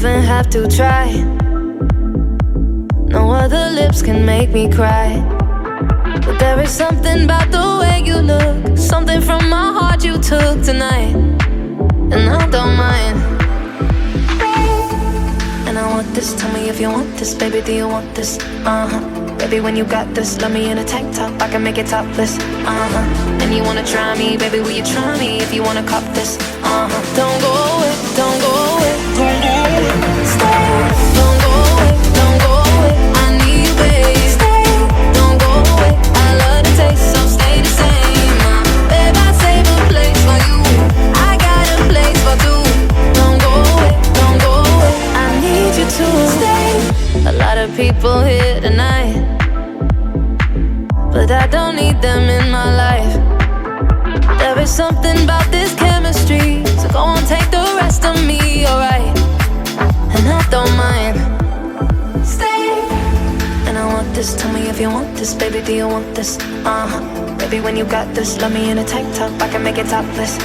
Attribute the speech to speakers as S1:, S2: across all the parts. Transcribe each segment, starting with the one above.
S1: even have to try. No other lips can make me cry. But there is something about the way you look, something from my heart you took tonight, and I don't mind. And I want this, tell me if you want this, baby, do you want this? Baby, when you got this, love me in a tank top, I can make it topless. And you wanna try me, baby, will you try me if you wanna cop this? Don't go away, don't go away, don't go away, stay. Don't go away, don't go away, I need you, babe. Stay, don't go away, I love the taste, so stay the same. Babe, I save a place for you, I got a place for two. Don't go away, don't go away, I need you to stay. A lot of people here tonight, but I don't need them in my life. There is something about this chemistry, so go on, take the rest of me, alright? And I don't mind. Stay. And I want this, tell me if you want this, baby, do you want this? Baby, when you got this, love me in a tank top, I can make it topless.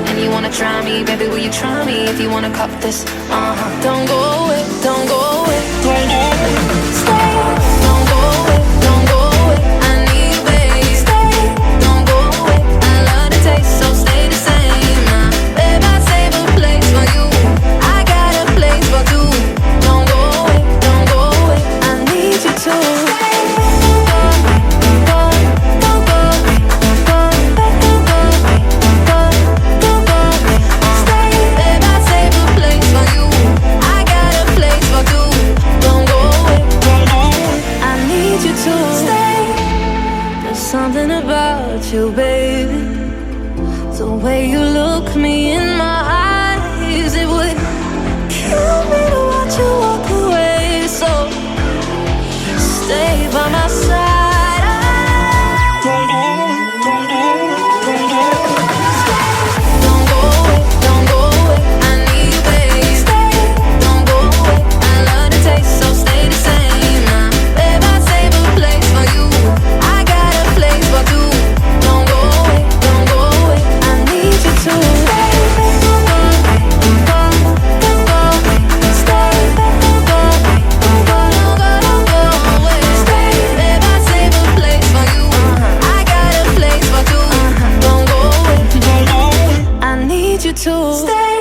S1: And you wanna try me, baby, will you try me if you wanna cop this? Don't go away, don't go away, don't go away, stay. Don't go away, don't go away, I need you, babe. Stay, don't go away, I love the taste, so stay the same. Babe, I save a place for you, I got a place for two. Don't go away, don't go away, I need you to stay. Something about you, baby, the way you look me in my eyes, it would kill me to watch you walk away. So stay by my side. Don't go away, don't go away, don't go away. Don't go away, don't go away, I need you, babe. Stay, don't go away, I love the taste, so stay the same. Babe, I save a place for you, I got a place for two. Don't go away, don't go away, I need you to stay. Don't go away, don't go away, stay. Don't go away, don't go away, stay. Babe, I save a place for you, I got a place for two. Don't go away, I need you to stay.